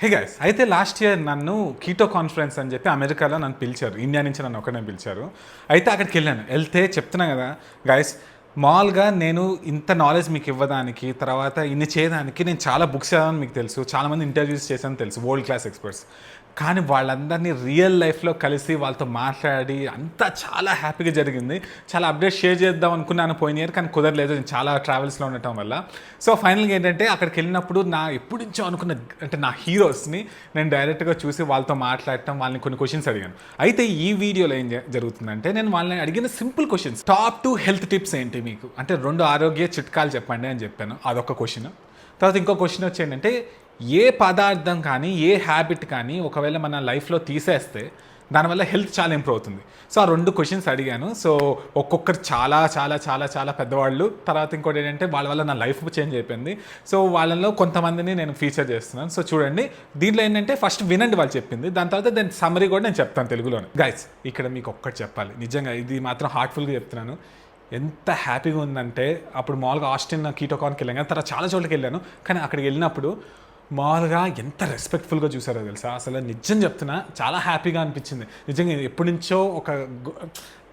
Hey guys, అయితే last year నన్ను keto conference అని చెప్పి అమెరికాలో నన్ను పిలిచారు. ఇండియా నుంచి నన్ను ఒకనే పిలిచారు. అయితే అక్కడికి వెళ్ళాను. వెళ్తే చెప్తున్నా కదా గైస్, మామూలుగా నేను ఇంత నాలెడ్జ్ మీకు ఇవ్వడానికి, తర్వాత ఇన్ని చేయడానికి నేను చాలా బుక్స్ చదవని మీకు తెలుసు, చాలామంది ఇంటర్వ్యూస్ చేశాను తెలుసు, వరల్డ్ క్లాస్ ఎక్స్పర్ట్స్. కానీ వాళ్ళందరినీ రియల్ లైఫ్లో కలిసి వాళ్ళతో మాట్లాడి అంతా చాలా హ్యాపీగా జరిగింది. చాలా అప్డేట్ షేర్ చేద్దాం అనుకున్నాను పోయిన ఇయర్, కానీ కుదరలేదు, నేను చాలా ట్రావెల్స్లో ఉండటం వల్ల. సో ఫైనల్గా ఏంటంటే అక్కడికి వెళ్ళినప్పుడు ఎప్పటి నుంచో అనుకున్న అంటే నా హీరోస్ని నేను డైరెక్ట్గా చూసి వాళ్ళతో మాట్లాడటం, వాళ్ళని కొన్ని క్వశ్చన్స్ అడిగాను. అయితే ఈ వీడియోలో ఏం జరుగుతుందంటే నేను వాళ్ళని అడిగిన simple questions. Top 2 health tips ఏంటి మీకు అంటే 2 ఆరోగ్య చిట్కాలు చెప్పండి అని చెప్పాను, అదొక క్వశ్చన్. తర్వాత ఇంకో క్వశ్చన్ వచ్చి ఏంటంటే ఏ పదార్థం కానీ ఏ హ్యాబిట్ కానీ ఒకవేళ మన లైఫ్లో తీసేస్తే దానివల్ల హెల్త్ చాలా ఇంప్రూవ్ అవుతుంది. సో ఆ 2 క్వశ్చన్స్ అడిగాను. సో ఒక్కొక్కరు చాలా చాలా చాలా చాలా పెద్దవాళ్ళు. తర్వాత ఇంకోటి ఏంటంటే వాళ్ళ వల్ల నా లైఫ్ చేంజ్ అయిపోయింది. సో వాళ్ళలో కొంతమందిని నేను ఫీచర్ చేస్తున్నాను. సో చూడండి, దీంట్లో ఏంటంటే ఫస్ట్ వినండి వాళ్ళు చెప్పింది, దాని తర్వాత దాని సమ్మరీ కూడా నేను చెప్తాను తెలుగులోనే. గైస్, ఇక్కడ మీకు ఒక్కటి చెప్పాలి, నిజంగా ఇది మాత్రం హార్ట్ఫుల్గా చెప్తున్నాను. ఎంత హ్యాపీగా ఉందంటే అప్పుడు మామూలుగా ఆస్టిన్ కీటోకాన్కి వెళ్ళాను కానీ తర్వాత చాలా చోట్లకి వెళ్ళాను, కానీ అక్కడికి వెళ్ళినప్పుడు మామూలుగా ఎంత రెస్పెక్ట్ఫుల్గా చూసారో తెలుసా. అసలు నిజం చెప్తున్నా, చాలా హ్యాపీగా అనిపించింది. నిజంగా ఎప్పటి నుంచో ఒక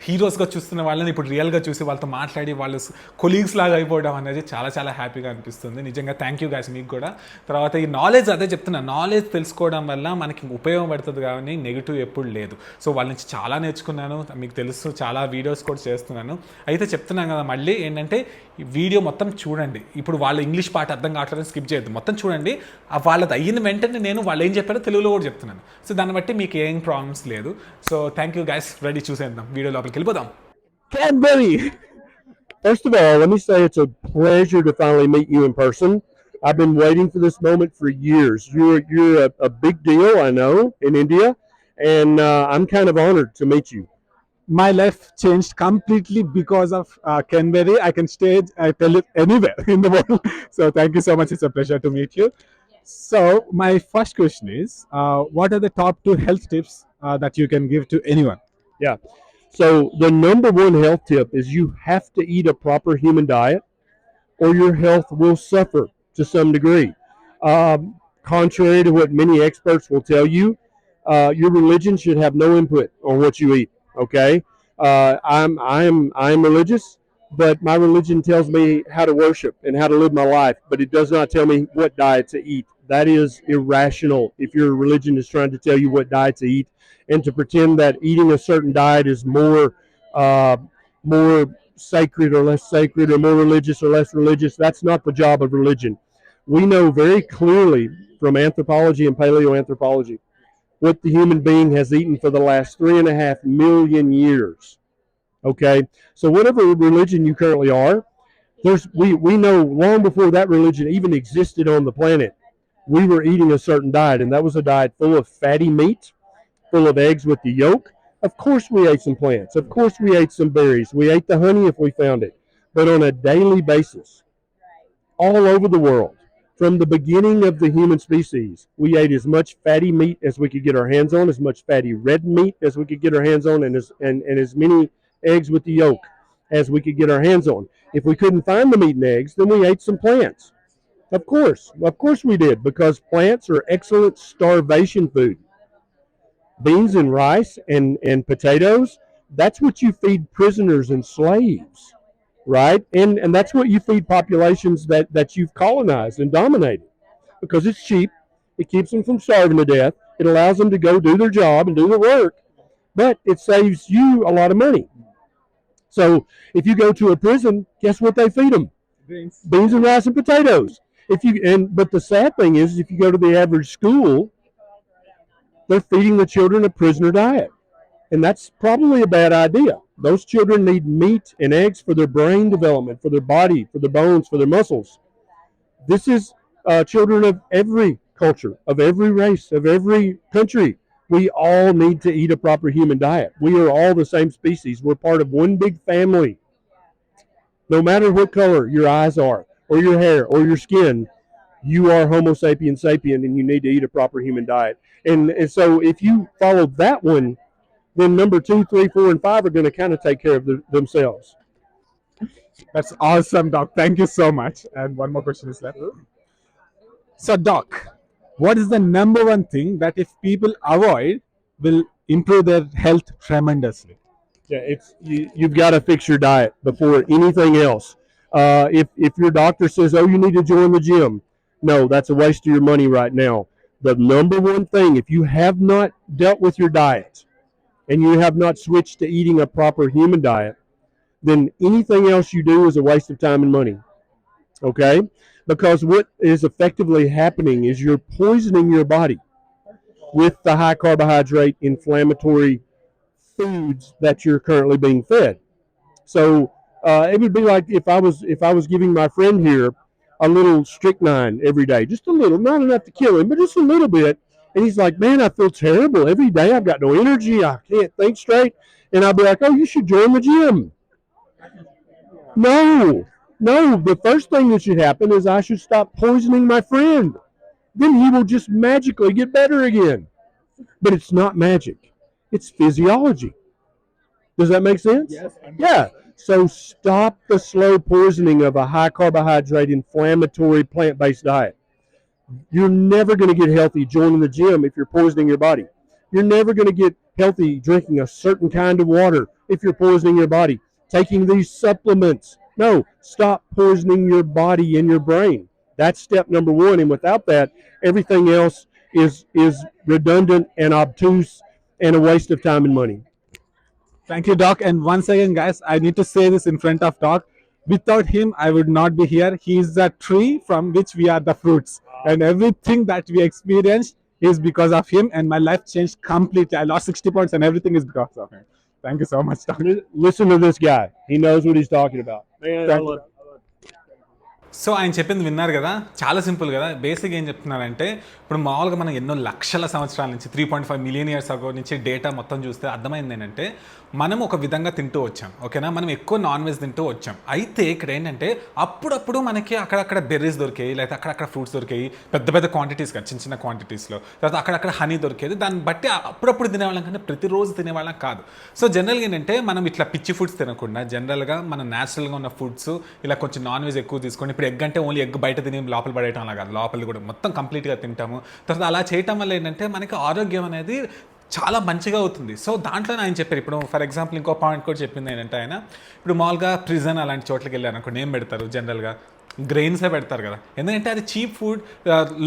హీరోస్గా చూస్తున్న వాళ్ళని ఇప్పుడు రియల్గా చూసి వాళ్ళతో మాట్లాడి వాళ్ళు కొలీగ్స్ లాగా అయిపోవడం అనేది చాలా చాలా హ్యాపీగా అనిపిస్తుంది. నిజంగా థ్యాంక్ యూ గైస్ మీకు కూడా. తర్వాత ఈ నాలెడ్జ్, అదే చెప్తున్నా, నాలెడ్జ్ తెలుసుకోవడం వల్ల మనకి ఉపయోగపడుతుంది కానీ నెగిటివ్ ఎప్పుడు లేదు. సో వాళ్ళ నుంచి చాలా నేర్చుకున్నాను, మీకు తెలుసు, చాలా వీడియోస్ కూడా చేస్తున్నాను. అయితే చెప్తున్నాను కదా, మళ్ళీ ఏంటంటే ఈ వీడియో మొత్తం చూడండి. ఇప్పుడు వాళ్ళ ఇంగ్లీష్ పాట అర్థం కావట్లేదు, స్కిప్ చేయొద్దు, మొత్తం చూడండి. వాళ్ళది అయిన వెంటనే నేను వాళ్ళు ఏం చెప్పారో తెలుగులో కూడా చెప్తున్నాను. సో దాన్ని బట్టి మీకు ఏం ప్రాబ్లమ్స్ లేదు. So thank you guys, ready చూసేద్దాం, వీడియో లోపలికి వెళ్ళిపోదాం. Cadbury! First of all, let me say it's a pleasure to finally meet you in person. I've been waiting for this moment for years. You're a big deal, I know, in India, and I'm kind of honored to meet you. My life changed completely because of Canberra. I can stage, I tell it anywhere in the world. So thank you so much. It's a pleasure to meet you. So my first question is, what are the top 2 health tips that you can give to anyone? Yeah. So the number one health tip is you have to eat a proper human diet or your health will suffer to some degree. Contrary to what many experts will tell you, your religion should have no input on what you eat. Okay, I'm religious, but my religion tells me how to worship and how to live my life, but it does not tell me what diet to eat. That is irrational if your religion is trying to tell you what diet to eat, and to pretend that eating a certain diet is more sacred or less sacred, or more religious or less religious. That's not the job of religion. We know very clearly from anthropology and paleoanthropology what the human being has eaten for the last 3.5 million years. Okay, so whatever religion you currently are, we know long before that religion even existed on the planet, we were eating a certain diet, and that was a diet full of fatty meat, full of eggs with the yolk. Of course we ate some plants. Of course we ate some berries. We ate the honey if we found it. But on a daily basis, all over the world, from the beginning of the human species, we ate as much fatty meat as we could get our hands on, as much fatty red meat as we could get our hands on, and as many eggs with the yolk as we could get our hands on. If we couldn't find the meat and eggs, then we ate some plants. Of course we did, because plants are excellent starvation food. Beans and rice and potatoes, that's what you feed prisoners and slaves, right? And that's what you feed populations that you've colonized and dominated, because it's cheap, it keeps them from starving to death, it allows them to go do their job and do their work, but it saves you a lot of money. So if you go to a prison, guess what they feed them? Beans and rice and potatoes. But the sad thing is, if you go to the average school, they're feeding the children a prisoner diet. And that's probably a bad idea. Those children need meat and eggs for their brain development, for their body, for their bones, for their muscles. This is children of every culture, of every race, of every country. We all need to eat a proper human diet. We are all the same species. We're part of one big family. No matter what color your eyes are, or your hair, or your skin, you are Homo sapiens sapien, and you need to eat a proper human diet. And so if you follow that one, then number 2, 3, 4, and 5 are going to kind of take care of themselves. That's awesome, Doc. Thank you so much. And one more question is left. So, Doc, what is the number one thing that if people avoid will improve their health tremendously? Yeah, you've got to fix your diet before anything else. If your doctor says, "Oh, you need to join the gym," no, that's a waste of your money right now. The number one thing, if you have not dealt with your diet and you have not switched to eating a proper human diet, then anything else you do is a waste of time and money. Okay, because what is effectively happening is you're poisoning your body with the high carbohydrate inflammatory foods that you're currently being fed. So it would be like if I was giving my friend here a little strychnine every day, just a little, not enough to kill him, but just a little bit. And he's like, "Man, I feel terrible every day. I've got no energy. I can't think straight." And I'll be like, "Oh, you should join the gym." No, no. The first thing that should happen is I should stop poisoning my friend. Then he will just magically get better again. But it's not magic. It's physiology. Does that make sense? Yes. Yeah. So stop the slow poisoning of a high carbohydrate, inflammatory, plant based diet. You're never going to get healthy joining the gym if you're poisoning your body. You're never going to get healthy drinking a certain kind of water if you're poisoning your body. Taking these supplements. No, stop poisoning your body and your brain. That's step number one. And without that, everything else is redundant and obtuse and a waste of time and money. Thank you, Doc. And once again, guys, I need to say this in front of Doc. Without him, I would not be here. He is the tree from which we are the fruits. And everything that we experienced is because of him. And my life changed completely. I lost 60 pounds and everything is because of him. Thank you so much, Doc. Listen to this guy. He knows what he's talking about. Man, I Thank love so ఆయన చెప్పింది విన్నారు కదా, చాలా simple కదా. Basic ఏం చెప్తున్నారంటే ఇప్పుడు మామూలుగా మనం ఎన్నో లక్షల సంవత్సరాల నుంచి 3.5 మిలియన్ ఇయర్స్ అగో నుంచి డేటా మొత్తం చూస్తే అర్థమైంది ఏంటంటే మనం ఒక విధంగా తింటూ వచ్చాం, ఓకేనా. మనం ఎక్కువ నాన్ వెజ్ తింటూ వచ్చాం. అయితే ఇక్కడ ఏంటంటే అప్పుడప్పుడు మనకి అక్కడక్కడ బెర్రీస్ దొరికాయి, లేకపోతే అక్కడక్కడ ఫ్రూట్స్ దొరికాయి, పెద్ద పెద్ద క్వాంటిటీస్ కాదు, చిన్న చిన్న క్వాంటిటీస్లో. తర్వాత అక్కడక్కడ హనీ దొరికేది. దాన్ని బట్టి అప్పుడప్పుడు తినేవాళ్ళం కంటే ప్రతిరోజు తినేవాళ్ళం కాదు. సో జనరల్గా ఏంటంటే మనం ఇట్లా పిచ్చి ఫుడ్స్ తినకుండా జనరల్గా మన న్యాచురల్గా ఉన్న ఫుడ్స్ ఇలా కొంచెం నాన్ వెజ్ ఎక్కువ తీసుకొని, ఇప్పుడు ఎగ్ అంటే ఓన్లీ ఎగ్ బయట తిని లోపల పడేయటం అలా కాదు, లోపల కూడా మొత్తం కంప్లీట్గా తింటాము. తర్వాత అలా చేయటం వల్ల ఏంటంటే మనకి ఆరోగ్యం అనేది చాలా మంచిగా అవుతుంది. సో దాంట్లో ఆయన చెప్పారు, ఇప్పుడు ఫర్ ఎగ్జాంపుల్ ఇంకో పాయింట్ కూడా చెప్పింది ఏంటంటే ఆయన, ఇప్పుడు మామూలుగా ప్రిజన్ అలాంటి చోట్లకి వెళ్ళారు అనుకోండి, ఏం పెడతారు జనరల్గా గ్రెయిన్సే పెడతారు కదా, ఎందుకంటే అది చీప్ ఫుడ్,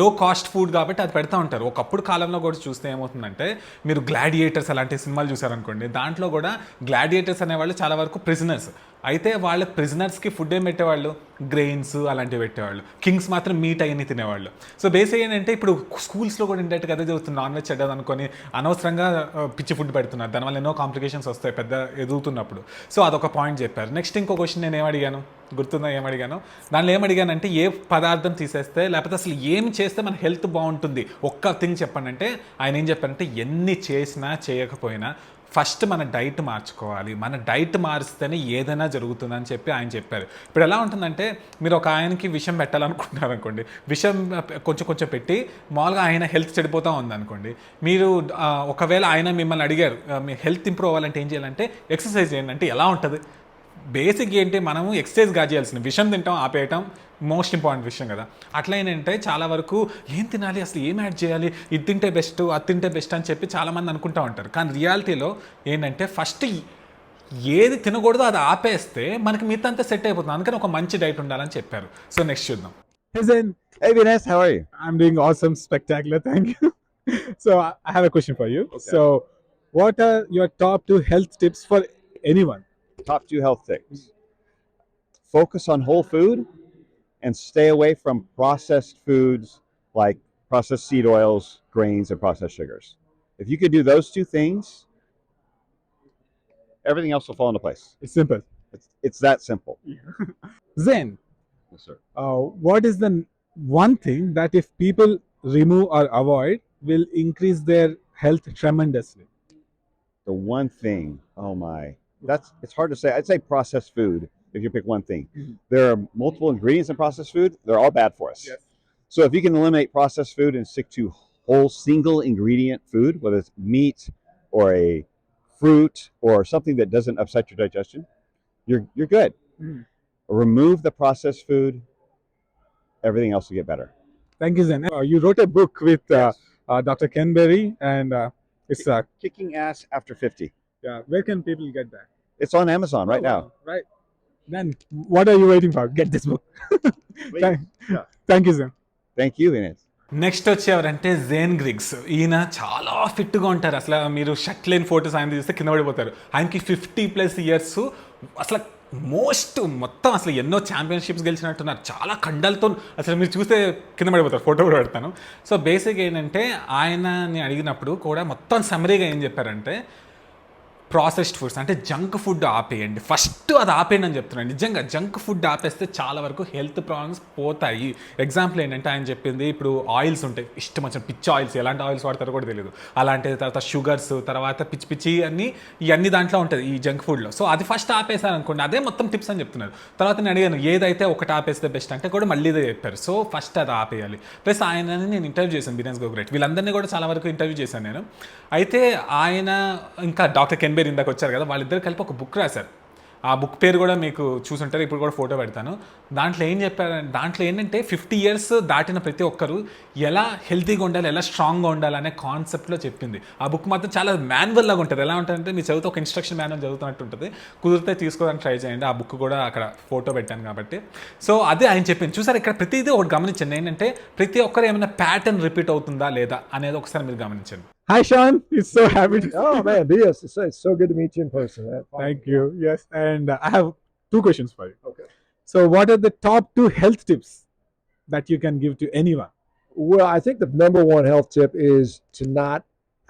లో కాస్ట్ ఫుడ్ కాబట్టి అది పెడతా ఉంటారు. ఒకప్పుడు కాలంలో కూడా చూస్తే ఏమవుతుందంటే, మీరు గ్లాడియేటర్స్ అలాంటి సినిమాలు చూసారనుకోండి, దాంట్లో కూడా గ్లాడియేటర్స్ అనేవాళ్ళు చాలా వరకు ప్రిజనర్స్. అయితే వాళ్ళ ప్రిజనర్స్కి ఫుడ్ ఏం పెట్టేవాళ్ళు, గ్రెయిన్స్ అలాంటివి పెట్టేవాళ్ళు. కింగ్స్ మాత్రం మీట్ అయ్యి తినేవాళ్ళు. సో బేసిక్ ఏంటంటే ఇప్పుడు స్కూల్స్లో కూడా ఇండైరెక్ట్గా అదే చదువుతుంది, నాన్ వెజ్ చెడ్డది అనుకొని అనవసరంగా పిచ్చి ఫుడ్ పెడుతున్నారు. దానివల్ల ఎన్నో కాంప్లికేషన్స్ వస్తాయి పెద్ద ఎదుగుతున్నప్పుడు. సో అదొక పాయింట్ చెప్పారు. నెక్స్ట్ ఇంకో క్వశ్చన్ నేను ఏమడిగాను గుర్తుందా, ఏమడిగాను, దానిలో ఏమడిగానంటే ఏ పదార్థం తీసేస్తే లేకపోతే అసలు ఏం చేస్తే మన హెల్త్ బాగుంటుంది ఒక్క థింగ్ చెప్పండి అంటే, ఆయన ఏం చెప్పారంటే ఎన్ని చేసినా చేయకపోయినా ఫస్ట్ మన డైట్ మార్చుకోవాలి, మన డైట్ మారిస్తేనే ఏదైనా జరుగుతుందని చెప్పి ఆయన చెప్పారు. ఇప్పుడు ఎలా ఉంటుందంటే, మీరు ఒక ఆయనకి విషం పెట్టాలనుకుంటున్నారు అనుకోండి, విషం కొంచెం కొంచెం పెట్టి మామూలుగా ఆయన హెల్త్ చెడిపోతూ ఉందనుకోండి, మీరు ఒకవేళ ఆయన మిమ్మల్ని అడిగారు మీ హెల్త్ ఇంప్రూవ్ అవ్వాలంటే ఏం చేయాలంటే ఎక్సర్సైజ్ చేయండి అంటే ఎలా ఉంటుంది? బేసిక్ ఏంటి, మనము ఎక్సర్సైజ్గా చేయాల్సిన, విషం తింటాం ఆపేయటం మోస్ట్ ఇంపార్టెంట్ విషయం కదా. అట్లా ఏంటంటే చాలా వరకు ఏం తినాలి, అసలు ఏం యాడ్ చేయాలి, ఇది తింటే బెస్ట్ అది తింటే బెస్ట్ అని చెప్పి చాలామంది అనుకుంటూ ఉంటారు. కానీ రియాలిటీలో ఏంటంటే ఫస్ట్ ఏది తినకూడదో అది ఆపేస్తే మనకి మిగతా అంతా సెట్ అయిపోతుంది. అందుకని ఒక మంచి డైట్ ఉండాలని చెప్పారు. సో నెక్స్ట్ చూద్దాం. Hey Zane. Hey Vinesh, how are you? I'm doing awesome, spectacular. Thank you. So I have a question for you. Okay. So, what are your top 2 health tips for anyone? Top 2 health tips. Focus on whole food and stay away from processed foods like processed seed oils, grains, and processed sugars. If you could do those 2 things, everything else will fall into place. It's simple. It's that simple. Zane, Yes, sir. what is the one thing that if people remove or avoid will increase their health tremendously? The one thing, oh my, it's hard to say. I'd say processed food if you pick one thing. Mhm. There are multiple ingredients in processed food. They're all bad for us. Yes. So if you can eliminate processed food and stick to whole single ingredient food, whether it's meat or a fruit or something that doesn't upset your digestion, you're good. Mhm. Remove the processed food, everything else will get better. Thank you, Zen. You wrote a book with Yes. Dr. Ken Berry, and it's Kicking ass after 50. yeah. Where can people get that? It's on Amazon right Oh, now. wow. Right. Then what are you waiting for? Get this book. thank, Yeah. thank you, Zen. Thank you, Ines. Next వచ్చేవారంటే Jane Griggs. ఈయన చాలా ఫిట్గా ఉంటారు. అసలు మీరు shirt లేని photos ఆయన చూస్తే కింద పడిపోతారు. ఆయనకి 50+ ఇయర్స్. అసలు మొత్తం అసలు ఎన్నో ఛాంపియన్షిప్స్ గెలిచినట్టున్నారు. చాలా ఖండాలతో అసలు మీరు చూస్తే కింద పడిపోతారు. ఫోటో కూడా పెడతాను. సో బేసిక్ ఏంటంటే ఆయనని అడిగినప్పుడు కూడా మొత్తం సమ్మరీగా ఏం చెప్పారంటే, ప్రాసెస్డ్ ఫుడ్స్ అంటే జంక్ ఫుడ్ ఆపేయండి, ఫస్ట్ అది ఆపేయండి అని చెప్తున్నాను. నిజంగా జంక్ ఫుడ్ ఆపేస్తే చాలా వరకు హెల్త్ ప్రాబ్లమ్స్ పోతాయి. ఎగ్జాంపుల్ ఏంటంటే ఆయన చెప్పింది, ఇప్పుడు ఆయిల్స్ ఉంటాయి, ఇష్టం వచ్చిన పిచ్చి ఆయిల్స్, ఎలాంటి ఆయిల్స్ వాడతారో కూడా తెలియదు, అలాంటిది. తర్వాత షుగర్స్, తర్వాత పిచ్చి పిచ్చి అన్నీ ఇవన్నీ దాంట్లో ఉంటుంది ఈ జంక్ ఫుడ్లో. సో అది ఫస్ట్ ఆపేసారు అనుకోండి, అదే మొత్తం టిప్స్ అని చెప్తున్నారు. తర్వాత నేను అడిగాను ఏదైతే ఒకటి ఆపేస్తే బెస్ట్ అంటే కూడా మళ్ళీ ఇదే చెప్పారు. సో ఫస్ట్ అది ఆపేయాలి. ప్లస్ ఆయనని నేను ఇంటర్వ్యూ చేశాను, బిజినెస్ గో గ్రేట్, వీళ్ళందరినీ కూడా చాలా వరకు ఇంటర్వ్యూ చేశాను నేను. అయితే ఆయన ఇంకా డాక్టర్ కెన్ బేర్ ఇందాక వచ్చారు కదా, వాళ్ళిద్దరు కలిపి ఒక బుక్ రాశారు. ఆ బుక్ పేరు కూడా మీకు చూసుంటారు, ఇప్పుడు కూడా ఫోటో పెడతాను. దాంట్లో ఏం చెప్పారంటే, దాంట్లో ఏంటంటే 50 years దాటిన ప్రతి ఒక్కరు ఎలా హెల్తీగా ఉండాలి, ఎలా స్ట్రాంగ్గా ఉండాలి అనే కాన్సెప్ట్లో చెప్పింది. ఆ బుక్ మాత్రం చాలా మాన్యువల్ లాగా ఉంటుంది. ఎలా ఉంటుందంటే మీరు చదివితే ఒక ఇన్స్ట్రక్షన్ మాన్యువల్ చదువుతున్నట్టు ఉంటుంది. కుదిరితే తీసుకోవడానికి ట్రై చేయండి. ఆ బుక్ కూడా అక్కడ ఫోటో పెట్టాను కాబట్టి. సో అదే ఆయన చెప్పింది. చూసారు, ఇక్కడ ప్రతిదీ ఒకటి గమనించండి, ఏంటంటే ప్రతి ఒక్కరు ఏమైనా ప్యాటర్న్ రిపీట్ అవుతుందా లేదా అనేది ఒకసారి మీరు గమనించండి. Hi, Sean. It's so happy to Oh man, Diaz, it's so good to meet you in person. Man. Thank you. Yes, and I have 2 questions for you. Okay. So, what are the top 2 health tips that you can give to anyone? Well, I think the number one health tip is to not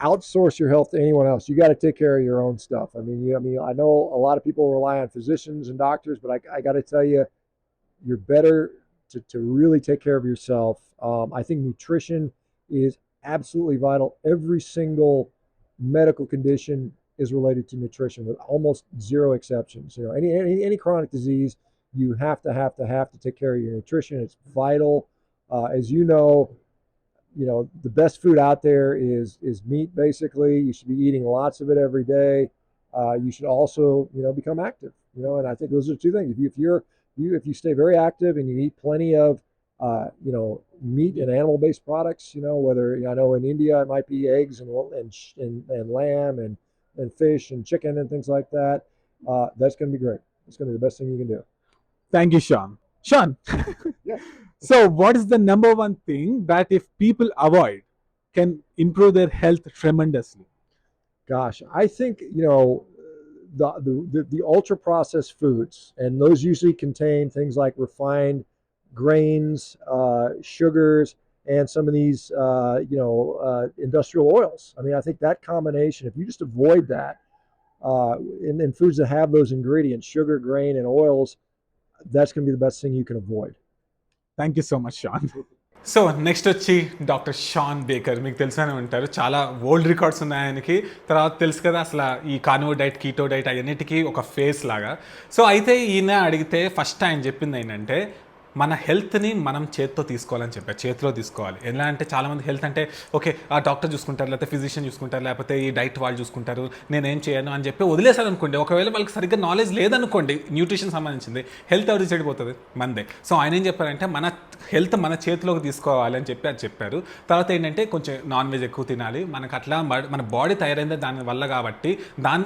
outsource your health to anyone else. You got to take care of your own stuff. I know a lot of people rely on physicians and doctors, but I got to tell you, you're better to really take care of yourself. I think nutrition is absolutely vital. Every single medical condition is related to nutrition, with almost zero exceptions. You know, any chronic disease, you have to take care of your nutrition. It's vital. As you know, the best food out there is meat. Basically, you should be eating lots of it every day. You should also, become active. And I think those are 2 things. If you stay very active and you eat plenty of meat and animal-based products, whether I know in India it might be eggs and lamb and fish and chicken and things like that. That's going to be great. It's going to be the best thing you can do. Thank you, Sean. Sean. Yeah. So, what is the number one thing that if people avoid can improve their health tremendously? Gosh, I think the ultra processed foods, and those usually contain things like refined grains, sugars, and some of these industrial oils. I think that combination, if you just avoid that, in foods that have those ingredients, sugar, grain, and oils, that's going to be the best thing you can avoid. Thank you so much, Sean. So next వచ్చి doctor Shan baker. మీకు తెలిసనే ఉంటారు, చాలా world records ఉన్నాయి ఆయనకి. తర్వాత తెలుసు కదా అసలు ఈ కార్నివోర్ డైట్, కీటో డైట్ అన్నిటికీ ఒక ఫేస్ లాగా. సో అయితే ఈయన అడిగితే ఫస్ట్ ఆయన చెప్పింది ఏంటంటే, మన హెల్త్ని మనం చేతిలో తీసుకోవాలని చెప్పారు. చేతిలో తీసుకోవాలి. ఎలా అంటే చాలామంది హెల్త్ అంటే ఓకే ఆ డాక్టర్ చూసుకుంటారు, లేకపోతే ఫిజిషియన్ చూసుకుంటారు, లేకపోతే ఈ డైట్ వాళ్ళు చూసుకుంటారు, నేనేం చేయను అని చెప్పి వదిలేశారు అనుకోండి. ఒకవేళ వాళ్ళకి సరిగ్గా నాలెడ్జ్ లేదనుకోండి న్యూట్రిషన్ సంబంధించింది, హెల్త్ ఎవరికి చెడిపోతుంది? మందే. సో ఆయన ఏం చెప్పారంటే మన హెల్త్ మన చేతిలోకి తీసుకోవాలి అని చెప్పి అది చెప్పారు. తర్వాత ఏంటంటే కొంచెం నాన్ వెజ్ ఎక్కువ తినాలి. మనకు అట్లా మన బాడీ తయారైందే దానివల్ల కాబట్టి,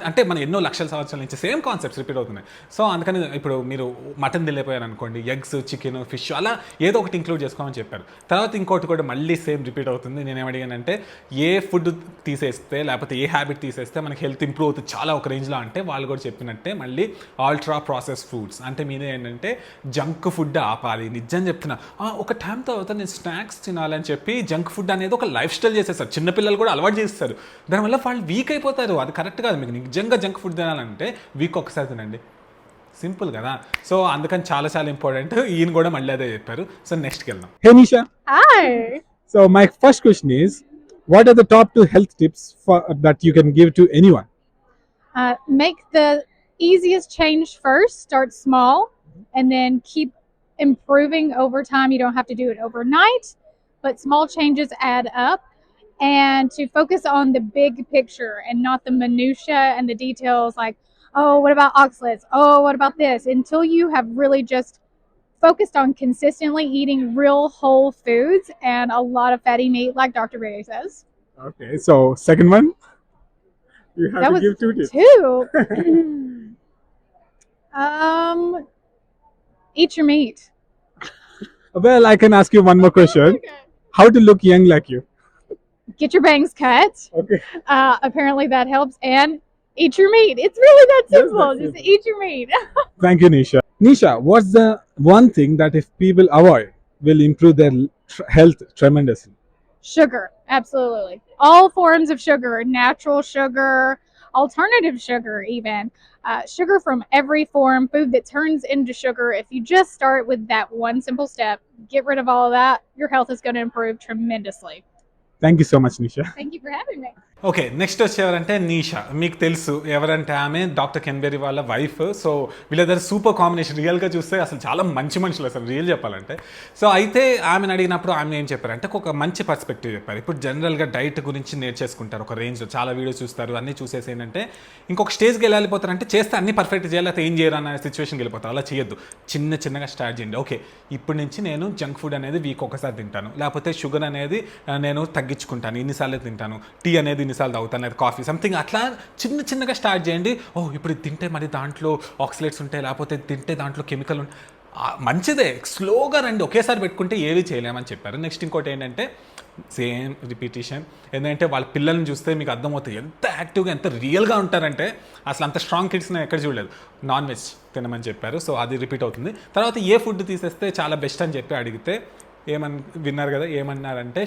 అంటే మన ఎన్నో లక్షల సంవత్సరాల నుంచి సేమ్ కాన్సెప్ట్స్ రిపీట్ అవుతున్నాయి. సో అందుకని ఇప్పుడు మీరు మటన్ తినలేకపోయారు అనుకోండి, ఎగ్స్, చికెన్, ఫిష్ అలా ఏదో ఒకటి ఇంక్లూడ్ చేసుకోమని చెప్పారు. తర్వాత ఇంకోటి కూడా మళ్ళీ సేమ్ రిపీట్ అవుతుంది. నేనేమడిగానంటే ఏ ఫుడ్ తీసేస్తే లేకపోతే ఏ హ్యాబిట్ తీసేస్తే మనకి హెల్త్ ఇంప్రూవ్ అవుతుంది చాలా ఒక రేంజ్లో అంటే, వాళ్ళు కూడా చెప్పినట్టే మళ్ళీ అల్ట్రా ప్రాసెస్ ఫుడ్స్ అంటే మీదే ఏంటంటే జంక్ ఫుడ్ ఆపాలి. నిజం చెప్తున్నా, ఒక టైం తర్వాత నేను స్నాక్స్ తినాలని చెప్పి జంక్ ఫుడ్ అనేది ఒక లైఫ్ స్టైల్ చేసేస్తారు. చిన్నపిల్లలు కూడా అలవాటు చేస్తారు. దానివల్ల వాళ్ళు వీక్ అయిపోతారు. అది కరెక్ట్ కాదు. మీకు నిజంగా జంక్ ఫుడ్ తినాలంటే వీక్ ఒకసారి తినండి, సింపుల్ కదా. సో అందుకని చాలా చాలా ఇంపార్టెంట్. ఈయన కూడా మళ్ళీ అదే చెప్పారు. సో నెక్స్ట్కి వెళ్దాం. Hey, Nisha. Hi. So, my first question is, what are the top 2 health tips that you can give to anyone? Make the easiest change first. Start small, and then keep improving over time. You don't have to do it overnight, but small changes add up. And to focus on the big picture and not the minutia and the details like, oh, what about oxalates? Oh, what about this? Until you have really just focused on consistently eating real whole foods and a lot of fatty meat, like Dr. Berry says. Okay, so second one, you have That to was give 2 tips. 2. Eat your meat. Well, I can ask you one more question. How to look young like you? Get your bangs cut. Okay. Apparently that helps. And eat your meat. It's really that Yes, simple. that's Just simple. eat your meat. Thank you, Nisha. Nisha, what's the one thing that if people avoid will improve their health tremendously? Sugar. Absolutely. All forms of sugar, natural sugar, alternative sugar, even. Sugar from every form, food that turns into sugar. If you just start with that one simple step, get rid of all of that, your health is going to improve tremendously. Thank you so much, Nisha. Thank you for having me. Okay, next వచ్చేవారంటే Neisha. మీకు తెలుసు ఎవరంటే, ఆమె doctor Ken Berry వాళ్ళ wife. So వీళ్ళిద్దరు super combination. రియల్గా చూస్తే అసలు చాలా మంచి మనుషులు అసలు, రియల్ చెప్పాలంటే. సో అయితే ఆమెను అడిగినప్పుడు ఆమె ఏం చెప్పారంటే ఒక మంచి పర్స్పెక్టివ్ చెప్పారు. ఇప్పుడు జనరల్గా డైట్ గురించి నేర్చేసుకుంటారు ఒక రేంజ్లో, చాలా వీడియోస్ చూస్తారు, అన్నీ చూసేసి ఏంటంటే ఇంకొక స్టేజ్కి వెళ్ళిపోతారంటే చేస్తే అన్ని పర్ఫెక్ట్ చేయాలి, అయితే ఏం చేయరు అన్న సిచ్యువేషన్కి వెళ్ళిపోతారు. అలా చేయొద్దు, చిన్నగా స్టార్ట్ చేయండి. ఓకే, ఇప్పటి నుంచి నేను జంక్ ఫుడ్ అనేది వీక్ ఒకసారి తింటాను, లేకపోతే షుగర్ అనేది నేను తగ్గించుకుంటాను, ఇన్నిసార్లు తింటాను, టీ అనేది ఇన్నిసార్లు తాగుతాను, అది కాఫీ సంథింగ్ అట్లా చిన్నగా స్టార్ట్ చేయండి. ఇప్పుడు ఇది తింటే మరి దాంట్లో ఆక్సిలేట్స్ ఉంటాయి, లేకపోతే తింటే దాంట్లో కెమికల్ ఉంటాయి, మంచిదే, స్లోగా రండి, ఒకేసారి పెట్టుకుంటే ఏవి చేయలేమని చెప్పారు. నెక్స్ట్ ఇంకోటి ఏంటంటే సేమ్ రిపీటేషన్. ఎందుకంటే వాళ్ళ పిల్లల్ని చూస్తే మీకు అర్థమవుతుంది ఎంత యాక్టివ్గా, ఎంత రియల్గా ఉంటారంటే. అసలు అంత స్ట్రాంగ్ కిడ్స్ నేను ఎక్కడ చూడలేదు. నాన్ వెజ్ తినమని చెప్పారు, సో అది రిపీట్ అవుతుంది. తర్వాత ఏ ఫుడ్ తీసేస్తే చాలా బెస్ట్ అని చెప్పి అడిగితే విన్నారు కదా, ఏమన్నారంటే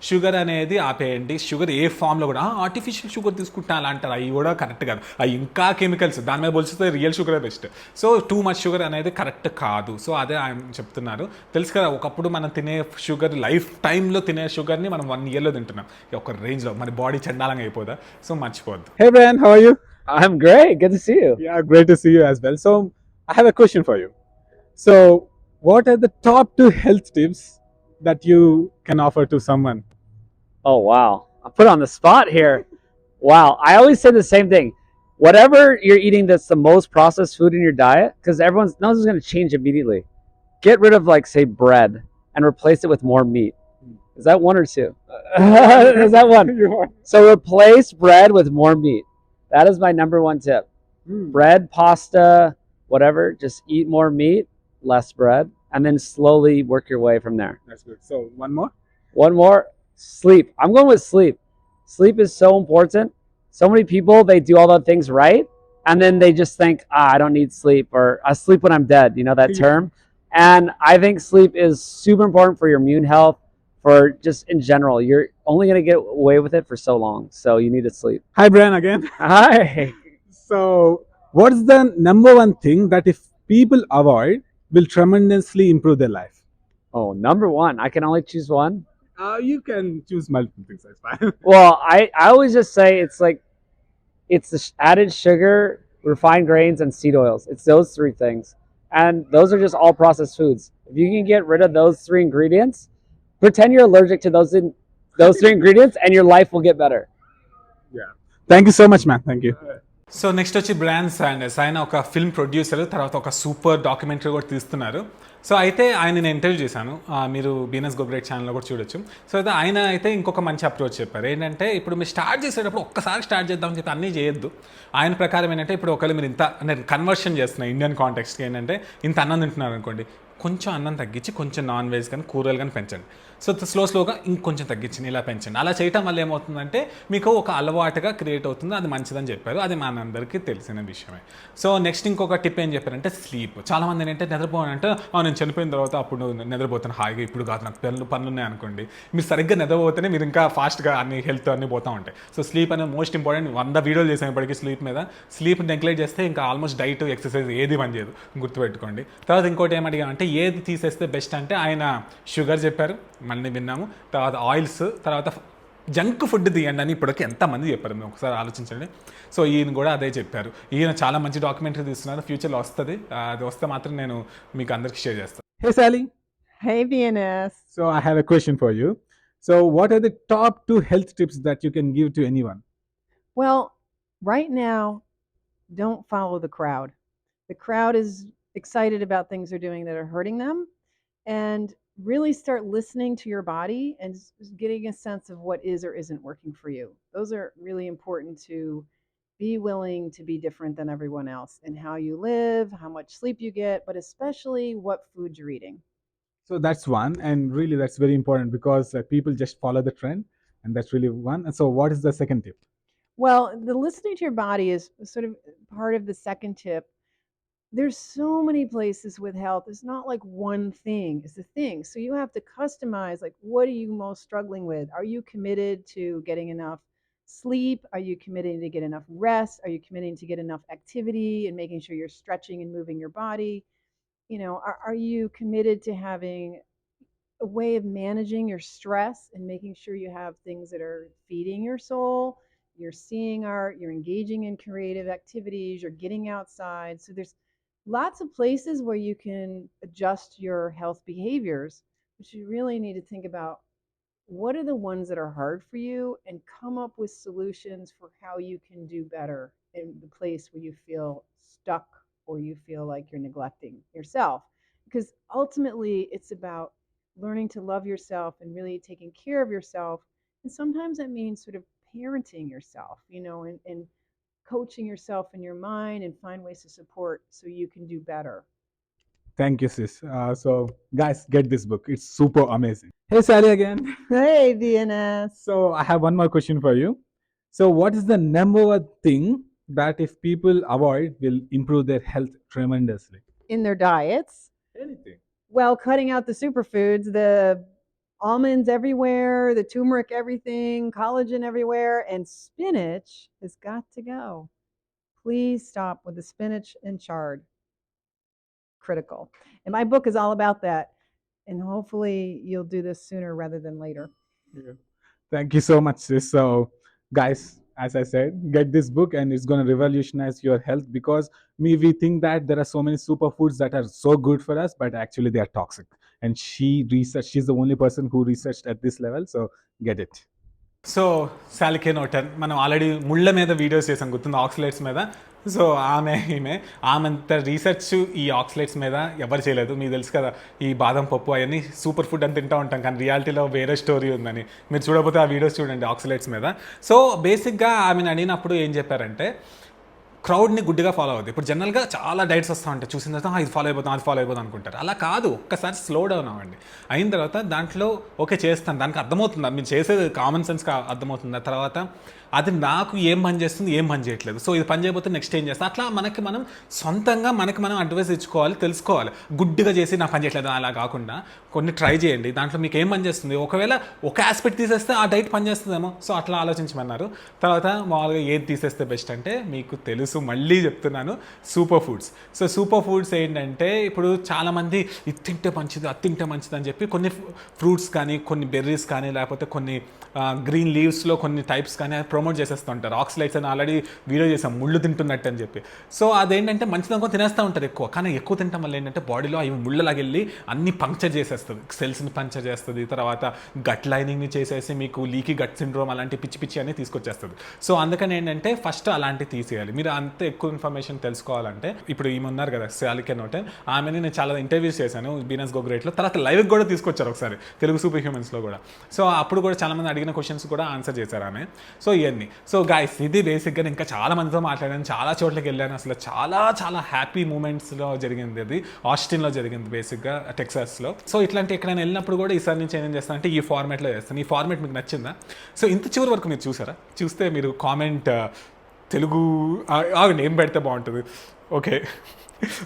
షుగర్ అనేది ఆపేయండి. షుగర్ ఏ ఫామ్లో కూడా ఆర్టిఫిషియల్ షుగర్ తీసుకుంటా అలా అంటారు, అవి కూడా కరెక్ట్ కాదు, అవి ఇంకా కెమికల్స్, దాని మీద పోల్చితే రియల్ షుగరే best. So too much sugar అనేది కరెక్ట్ కాదు. సో అదే ఆయన చెప్తున్నారు. తెలుసు కదా, ఒకప్పుడు మనం తినే షుగర్, లైఫ్ టైంలో తినే షుగర్ని మనం 1 yearలో తింటున్నాం, ఒక రేంజ్లో మన బాడీ చండాలంగా అయిపోదా. సో మర్చిపోద్దు. Hey Brian, how are you? I'm great. Good to see you. Yeah, great to see you as well. So I have a question for you. So what are the top 2 health tips that you can offer to someone? Oh, wow. I'm put on the spot here. Wow. I always say the same thing. Whatever you're eating that's the most processed food in your diet, because everyone knows it's going to change immediately. Get rid of, like, say, bread and replace it with more meat. Is that 1 or 2? Is that 1? So replace bread with more meat. That is my number 1 tip. Bread, pasta, whatever. Just eat more meat, less bread, and then slowly work your way from there. That's good. So one more? One more, sleep. I'm going with sleep. Sleep is so important. So many people, they do all the things right, and then they just think, I don't need sleep, or I sleep when I'm dead, you know that term? And I think sleep is super important for your immune health, for just in general. You're only going to get away with it for so long, so you need to sleep. Hi Brian again. Hi. So what's the number 1 thing that if people avoid will tremendously improve their life? Oh, number 1. I can only choose one. You can choose multiple things, that's fine. Well, I always just say it's the added sugar, refined grains, and seed oils. It's those 3 things. And those are just all processed foods. If you can get rid of those 3 ingredients, pretend you're allergic to those 3 ingredients, and your life will get better. Yeah. Thank you so much, man. Thank you. So next వచ్చి brand Sanders. ఆయన ఒక film producer, తర్వాత ఒక super documentary కూడా తీస్తున్నారు. So అయితే ఆయన నేను ఇంటర్వ్యూ చేశాను, మీరు బీనస్ గోబ్రేట్ ఛానల్లో కూడా చూడొచ్చు. సో అయితే ఆయన అయితే ఇంకొక మంచి అప్రోచ్ చెప్పారు. ఏంటంటే ఇప్పుడు మీరు స్టార్ట్ చేసేటప్పుడు ఒక్కసారి స్టార్ట్ చేద్దామని చెప్పి అన్నీ చేయొద్దు. ఆయన ప్రకారం ఏంటంటే, ఇప్పుడు ఒకవేళ మీరు ఇంత నేను కన్వర్షన్ చేస్తున్నా ఇండియన్ కాంటెక్స్ట్కి, ఏంటంటే ఇంత అన్నం తింటున్నారు అనుకోండి, కొంచెం అన్నం తగ్గించి కొంచెం నాన్ వెజ్ కానీ కూరలు కానీ పెంచండి. సో స్లోగా ఇంకొంచెం తగ్గించండి, ఇలా పెంచండి. అలా చేయటం వల్ల ఏమవుతుందంటే మీకు ఒక అలవాటుగా క్రియేట్ అవుతుంది, అది మంచిదని చెప్పారు. అది మనందరికీ తెలిసిన విషయమే. సో నెక్స్ట్ ఇంకొక టిప్ ఏం చెప్పారంటే స్లీప్. చాలామంది ఏంటంటే నిద్రపోవాలంటే నేను చనిపోయిన తర్వాత అప్పుడు నిద్రపోతాను హాయిగా, ఇప్పుడు కాదు నాకు పనులు ఉన్నాయి అనుకోండి, మీరు సరిగ్గా నిద్రపోతేనే మీరు ఇంకా ఫాస్ట్గా అన్ని హెల్త్ అన్నీ పోతూ ఉంటాయి. సో స్లీప్ అనేది మోస్ట్ ఇంపార్టెంట్. 100 వీడియోలు చేసాం ఇప్పటికీ స్లీప్ మీద. స్లీప్ నెగ్లెక్ట్ చేస్తే ఇంకా ఆల్మోస్ట్ డైట్, ఎక్సర్సైజ్ ఏది పని చేయదు, గుర్తుపెట్టుకోండి. తర్వాత ఇంకోటి ఏమడిగామంటే ఏది తీసేస్తే బెస్ట్ అంటే, ఆయన షుగర్ చెప్పారు, మళ్ళీ విన్నాము. తర్వాత ఆయిల్స్, తర్వాత జంక్ ఫుడ్ తీయండి అని ఇప్పటికి ఎంతమంది చెప్పారు, మేము ఒకసారి ఆలోచించండి. సో ఈయన కూడా అదే చెప్పారు. ఈయన చాలా మంచి డాక్యుమెంటరీ తీస్తున్నారు, ఫ్యూచర్లో వస్తుంది. అది వస్తే మాత్రం నేను మీకు అందరికీ షేర్ చేస్తాను. Hey Sally. Hey, BNS. So I have a question for you. So what are the top 2 health tips that you can give to anyone? Well, right now, don't follow the crowd. The crowd is excited about things they're doing that are hurting them, and really start listening to your body and getting a sense of what is or isn't working for you. Those are really important, to be willing to be different than everyone else in how you live, how much sleep you get, but especially what food you're eating. So that's one, and really that's very important because people just follow the trend, and that's really one. And so, what is the second tip? Well, the listening to your body is sort of part of the second tip. There's so many places with health. It's not like one thing is the thing. So you have to customize, like, what are you most struggling with? Are you committed to getting enough sleep? Are you committing to get enough rest? Are you committing to get enough activity and making sure you're stretching and moving your body? Are you committed to having a way of managing your stress and making sure you have things that are feeding your soul? You're seeing art, you're engaging in creative activities, you're getting outside. So there's lots of places where you can adjust your health behaviors, but you really need to think about what are the ones that are hard for you and come up with solutions for how you can do better in the place where you feel stuck or you feel like you're neglecting yourself. Because ultimately, it's about learning to love yourself and really taking care of yourself. And sometimes that means sort of parenting yourself, and coaching yourself in your mind and find ways to support so you can do better. Thank you, sis. So, guys, get this book. It's super amazing. Hey, Sally again. Hey, VNS. So, I have one more question for you. So, what is the number one thing that if people avoid will improve their health tremendously? In their diets, Anything. well, cutting out the superfoods, the almonds everywhere, the turmeric everything, collagen everywhere, and spinach has got to go. Please stop with the spinach and chard. Critical. And my book is all about that. And hopefully you'll do this sooner rather than later. Yeah. Thank you so much, sis. So, guys, as I said, get this book and it's going to revolutionize your health because we think that there are so many superfoods that are so good for us, but actually they are toxic. And she's the only person who researched at this level. So, get it. So Sally K Norton మనం already ముళ్ళ మీద videos చేసాం గుర్తుంది, oxalates మీద. So ఆమెంత research ఈ oxalates మీద ఎవరు చేయలేదు. మీకు తెలుసు కదా, ఈ బాదం పప్పు అవన్నీ సూపర్ ఫుడ్ అని తింటూ ఉంటాం, కానీ రియాలిటీలో వేరే స్టోరీ ఉందని. మీరు చూడకపోతే ఆ వీడియోస్ చూడండి ఆక్సిలేట్స్ మీద. సో బేసిక్గా ఆమెను అడిగినప్పుడు ఏం చెప్పారంటే, క్రౌడ్ని గుడ్డిగా ఫాలో అవుతుంది. ఇప్పుడు జనరల్గా చాలా డైట్స్ వస్తూ ఉంటాయి, చూసిన తర్వాత ఇది ఫాలో అయిపోతాం, అది ఫాలో అయిపోతాం అనుకుంటారు. అలా కాదు, ఒక్కసారి స్లో డౌన్ అవ్వండి. అయిన తర్వాత దాంట్లో ఓకే చేస్తాను, దానికి అర్థమవుతుందా, మీరు చేసేది కామన్ సెన్స్గా అర్థమవుతుందా, తర్వాత అది నాకు ఏం పని చేస్తుంది, ఏం పని చేయట్లేదు, సో ఇది పని చేయకపోతే నెక్స్ట్ ఏం చేస్తాం, అట్లా మనం సొంతంగా మనం అడ్వైస్ ఇచ్చుకోవాలి, తెలుసుకోవాలి. గుడ్డిగా చేసి నాకు పని చేయట్లేదు అలా కాకుండా కొన్ని ట్రై చేయండి, దాంట్లో మీకు ఏం పని చేస్తుంది, ఒకవేళ ఒక ఆస్పెక్ట్ తీసేస్తే ఆ డైట్ పని చేస్తుందేమో, సో అట్లా ఆలోచించమన్నారు. తర్వాత మామూలుగా ఏది తీసేస్తే బెస్ట్ అంటే, మీకు తెలుసు మళ్ళీ చెప్తున్నాను, super foods. So super foods ఏంటంటే, ఇప్పుడు చాలామంది ఇది తింటే మంచిది, అది తింటే మంచిది అని చెప్పి కొన్ని ఫ్రూట్స్ కానీ, కొన్ని బెర్రీస్ కానీ, లేకపోతే కొన్ని గ్రీన్ లీవ్స్లో కొన్ని టైప్స్ కానీ ప్రమోట్ చేసేస్తుంటారు. ఆక్సిలైట్స్ అని ఆల్రెడీ వీడియో చేసాం, ముళ్ళు తింటున్నట్టు అని చెప్పి. సో అదేంటంటే మంచిదనుకో తినేస్తూ ఉంటారు ఎక్కువ, కానీ ఎక్కువ తింటాం వల్ల ఏంటంటే బాడీలో అవి ముళ్ళలాగా వెళ్ళి అన్ని పంక్చర్ చేసేస్తుంది, సెల్స్ని పంక్చర్ చేస్తుంది, తర్వాత గట్ లైనింగ్ని చేసేసి మీకు లీకీ గట్ సిండ్రోమ్ అలాంటి పిచ్చి పిచ్చి అన్ని తీసుకొచ్చేస్తుంది. సో అందుకని ఏంటంటే ఫస్ట్ అలాంటివి తీసేయాలి. మీరు అంత ఎక్కువ ఇన్ఫర్మేషన్ తెలుసుకోవాలంటే, ఇప్పుడు ఈమె ఉన్నారు కదా సాలికే నోటన్, ఆమెని నేను చాలా ఇంటర్వ్యూస్ చేశాను బీనస్ గోగ్రేట్లో, తర్వాత లైవ్ కూడా తీసుకొచ్చారు ఒకసారి తెలుగు సూపర్ హ్యూమన్స్లో కూడా. సో అప్పుడు కూడా చాలామంది అడిగిన క్వశ్చన్స్ కూడా ఆన్సర్ చేశారు ఆమె. సో ఇవన్నీ. సో గైస్, ఇది బేసిక్గా ఇంకా చాలా మందితో మాట్లాడాను, చాలా చోట్లకి వెళ్ళాను, అసలు చాలా చాలా హ్యాపీ మూమెంట్స్లో జరిగింది. అది ఆస్టిన్లో జరిగింది, బేసిక్గా టెక్సాస్లో. సో ఇట్లాంటి ఎక్కడైనా వెళ్ళినప్పుడు కూడా ఈసారి నుంచి ఏం చేస్తాను అంటే ఈ ఫార్మాట్లో చేస్తాను. ఈ ఫార్మాట్ మీకు నచ్చిందా? సో ఇంత చివరి వరకు మీరు చూసారా? చూస్తే మీరు కామెంట్ తెలుగు ఏం పెడితే బాగుంటుంది.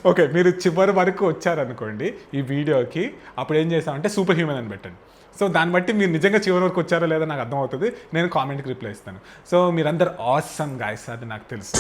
ఓకే మీరు చివరి వరకు వచ్చారనుకోండి ఈ వీడియోకి, అప్పుడు ఏం చేస్తామంటే సూపర్ హ్యూమన్ అని పెట్టండి. సో దాన్ని బట్టి మీరు నిజంగా చివరి వరకు వచ్చారో లేదో నాకు అర్థమవుతుంది, నేను కామెంట్కి రిప్లై ఇస్తాను. సో మీరందరూ ఆసమ్ గైస్, అది నాకు తెలుసు.